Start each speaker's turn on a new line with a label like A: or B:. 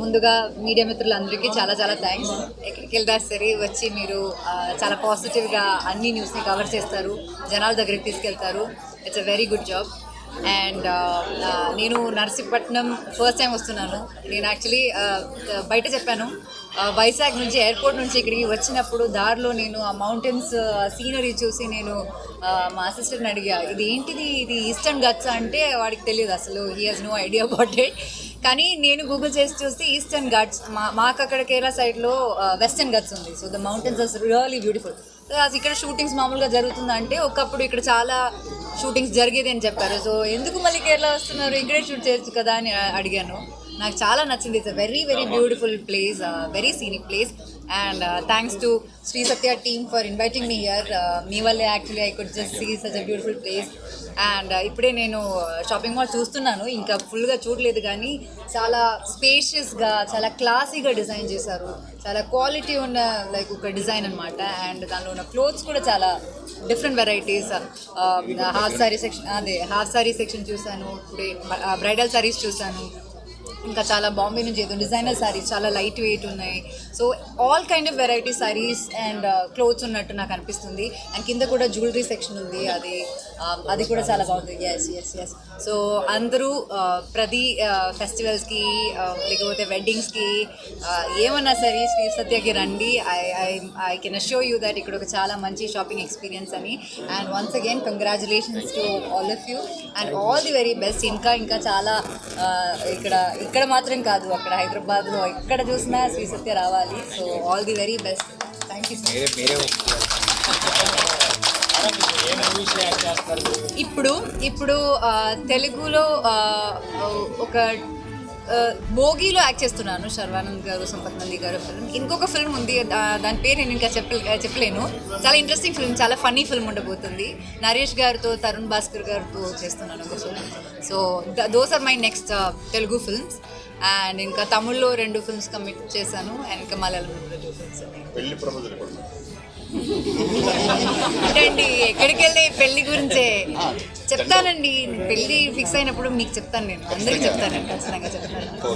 A: ముందుగా మీడియా మిత్రులందరికీ చాలా చాలా థ్యాంక్స్. ఎక్కడికి వెళ్ళినా సరే వచ్చి మీరు చాలా పాజిటివ్గా అన్ని న్యూస్ని కవర్ చేస్తారు, జనాల దగ్గరికి తీసుకెళ్తారు. It's a very good job. And నేను నర్సీపట్నం ఫస్ట్ టైం వస్తున్నాను. నేను యాక్చువల్లీ బయట చెప్పాను, వైజాగ్ నుంచి ఎయిర్పోర్ట్ నుంచి ఇక్కడికి వచ్చినప్పుడు దారిలో నేను ఆ మౌంటైన్స్ సీనరీ చూసి నేను మా అసిస్టెంట్ని అడిగా, ఇది ఏంటిది, ఇది ఈస్టర్న్ గట్స్ అంటే వాడికి తెలియదు అసలు, he has no idea about it. కానీ నేను గూగుల్ చేసి చూస్తే ఈస్టర్న్ ఘాట్స్, మాకు అక్కడ కేరళ సైడ్లో వెస్టర్న్ ఘాట్స్ ఉంది. So the mountains are really beautiful. ఇక్కడ షూటింగ్స్ మామూలుగా జరుగుతుందంటే ఒకప్పుడు ఇక్కడ చాలా షూటింగ్స్ జరిగేది అని చెప్పారు. సో ఎందుకు మళ్ళీ కేరళ వస్తున్నారు, ఇక్కడే షూట్ చేయొచ్చు కదా అని అడిగాను. నాకు చాలా నచ్చింది. It's a very very beautiful place, very scenic place. And thanks to Sri Satya team for inviting me here. మీ వల్లే actually I could just see such a beautiful place. And ఇప్పుడే నేను షాపింగ్ మాల్ చూస్తున్నాను, ఇంకా ఫుల్గా చూడలేదు కానీ చాలా స్పేషియస్గా, చాలా క్లాసీగా డిజైన్ చేశారు. చాలా క్వాలిటీ ఉన్న లైక్ ఒక డిజైన్ అనమాట. అండ్ దానిలో ఉన్న క్లోత్స్ కూడా చాలా different varieties. Half sorry section చూశాను, ఇప్పుడే బ్రైడల్ సారీస్ చూశాను. ఇంకా చాలా బాంబే నుంచి ఏదో డిజైనర్ సారీస్ చాలా లైట్ వెయిట్ ఉన్నాయి. So all kind of variety saris and clothes ఉన్నట్టు నాకు అనిపిస్తుంది. అండ్ కింద కూడా జ్యువెలరీ సెక్షన్ ఉంది, అది కూడా చాలా బాగుంది. ఎస్. సో అందరూ ప్రతి ఫెస్టివల్స్కి లేకపోతే వెడ్డింగ్స్కి ఏమన్నా సరే శ్రీ సత్యకి రండి. I can assure you that ఇక్కడ ఒక చాలా మంచి షాపింగ్ ఎక్స్పీరియన్స్ అని. And once again congratulations to all of you and all the very best. ఇంకా చాలా ఇక్కడ మాత్రం కాదు, అక్కడ హైదరాబాద్లో ఎక్కడ చూసినా శ్రీ సత్య రావాలి. So all the very best. Thank you so much. ఇప్పుడు తెలుగులో ఒక భోగిలో యాక్ట్ చేస్తున్నాను. శర్వానంద్ గారు, సంపత్ నంది గారు ఫిల్మ్. ఇంకొక ఫిల్మ్ ఉంది, దాని పేరు నేను ఇంకా చెప్పలేను. చాలా ఇంట్రెస్టింగ్ ఫిల్మ్, చాలా ఫన్నీ ఫిల్మ్ ఉండబోతుంది. నరేష్ గారితో, తరుణ్ భాస్కర్ గారితో చేస్తున్నాను ఒక film. So those are my next Telugu films. And ఇంకా తమిళ్లో 2 ఫిల్మ్స్ కమిట్ చేశాను. అండ్ ఇంకా మలయాళంలో 2 ఫిల్మ్స్. అంటే అండి ఎక్కడికి వెళ్ళి పెళ్లి గురించే చెప్తానండి. పెళ్లి ఫిక్స్ అయినప్పుడు మీకు చెప్తాను, నేను అందరికీ చెప్తానండి, ఖచ్చితంగా చెప్తాను.